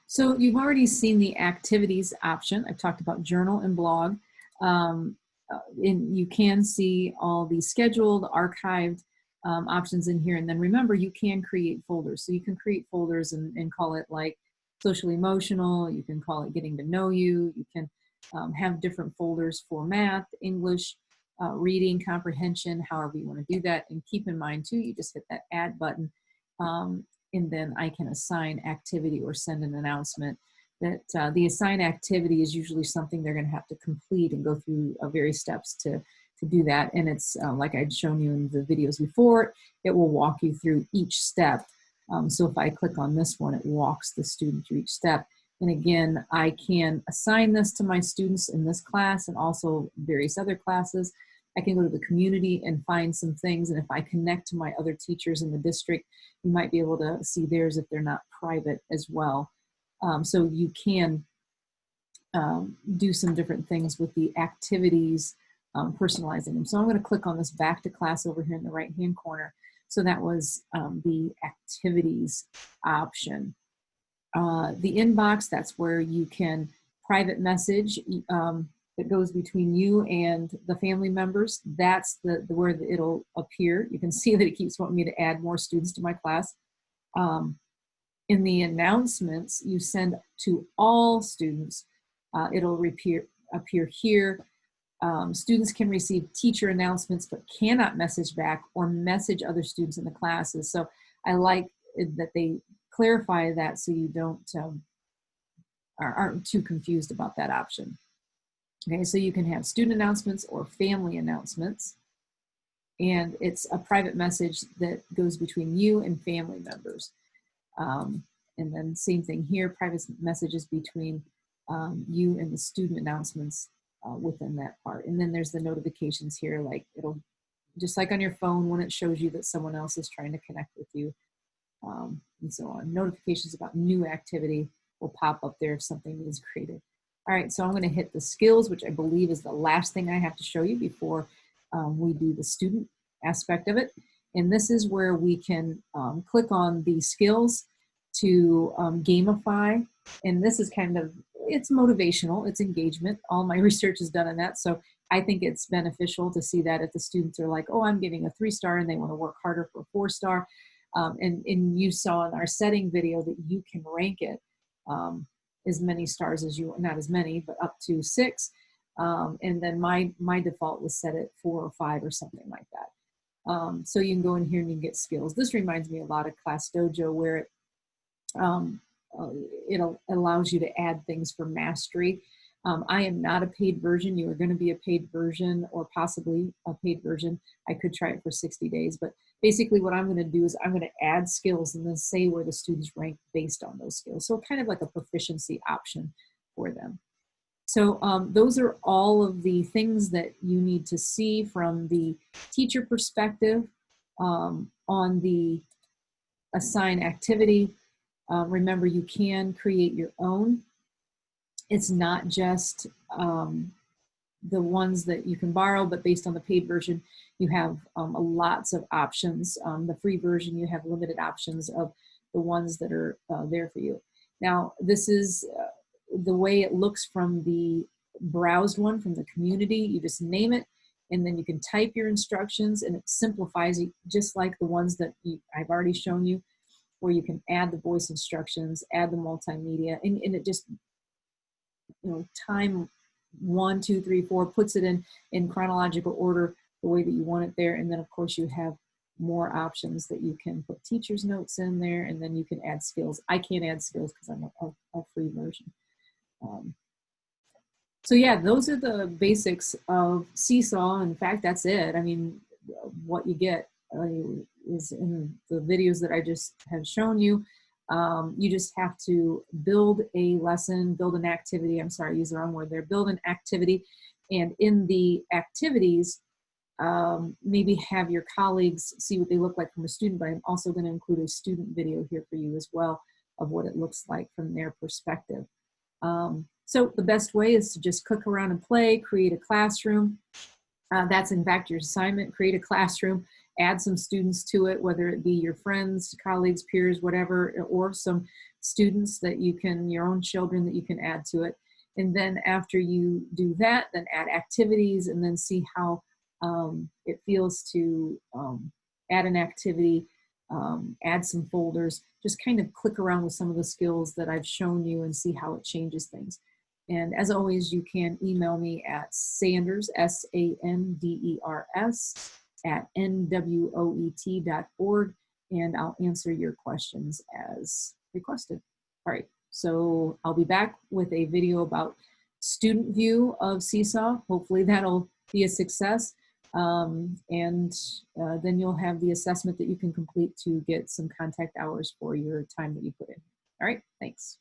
So you've already seen the activities option. I've talked about journal and blog. And you can see all the scheduled, archived options in here. And then remember, you can create folders. So you can create folders and call it like social emotional. You can call it getting to know you. You can have different folders for math, English, reading, comprehension, however you want to do that. And keep in mind too, you just hit that add button. And then I can assign activity or send an announcement that the assigned activity is usually something they're going to have to complete and go through various steps to do that. And it's like I'd shown you in the videos before, it will walk you through each step. So if I click on this one, it walks the student through each step. And again, I can assign this to my students in this class and also various other classes. I can go to the community and find some things. And if I connect to my other teachers in the district, you might be able to see theirs if they're not private as well. So you can do some different things with the activities, personalizing them. So I'm going to click on this back to class over here in the right-hand corner. So that was the activities option. The inbox, that's where you can private message that goes between you and the family members. That's where it'll appear. You can see that it keeps wanting me to add more students to my class. In the announcements you send to all students, it'll appear here. Students can receive teacher announcements but cannot message back or message other students in the classes. So I like that they clarify that so you don't aren't too confused about that option. Okay, so you can have student announcements or family announcements, and it's a private message that goes between you and family members. And then same thing here, private messages between you and the student announcements within that part. And then there's the notifications here, like it'll, just like on your phone when it shows you that someone else is trying to connect with you, and so on. Notifications about new activity will pop up there if something is created. All right, so I'm going to hit the skills, which I believe is the last thing I have to show you before we do the student aspect of it. And this is where we can click on the skills to gamify. And this is kind of, it's motivational, it's engagement. All my research is done on that. So I think it's beneficial to see that if the students are like, oh, I'm getting a 3-star and they want to work harder for a 4-star. And you saw in our setting video that you can rank it as many stars as you, not as many, but up to 6. And then my default was set at 4 or 5 or something like that. So you can go in here and you can get skills. This reminds me a lot of Class Dojo, where it allows you to add things for mastery. I am not a paid version. You are going to be a paid version or possibly a paid version. I could try it for 60 days, but basically what I'm going to do is I'm going to add skills and then say where the students rank based on those skills. So kind of like a proficiency option for them. So those are all of the things that you need to see from the teacher perspective on the assign activity. Remember, you can create your own. It's not just the ones that you can borrow, but based on the paid version, you have lots of options. The free version, you have limited options of the ones that are there for you. Now, this is the way it looks from the browsed one from the community. You just name it, and then you can type your instructions, and it simplifies it just like the ones that I've already shown you, where you can add the voice instructions, add the multimedia, and it just, you know, time 1, 2, 3, 4, puts it in chronological order the way that you want it there. And then of course you have more options that you can put teacher's notes in there, and then you can add skills. I can't add skills because I'm a free version. So yeah, those are the basics of SeeSaw. In fact, that's it. I mean, what you get is in the videos that I just have shown you. You just have to build a lesson, build an activity. I'm sorry, I used the wrong word there. Build an activity. And in the activities, maybe have your colleagues see what they look like from a student, but I'm also going to include a student video here for you as well of what it looks like from their perspective. So the best way is to just click around and play, create a classroom. That's in fact your assignment, create a classroom, add some students to it, whether it be your friends, colleagues, peers, whatever, or some students that you can, your own children that you can add to it. And then after you do that, then add activities and then see how it feels to add an activity, add some folders, just kind of click around with some of the skills that I've shown you and see how it changes things. And as always, you can email me at Sanders, SANDERS, at NWOET.org, and I'll answer your questions as requested. All right, so I'll be back with a video about student view of SeeSaw. Hopefully that'll be a success. Then you'll have the assessment that you can complete to get some contact hours for your time that you put in. All right, thanks.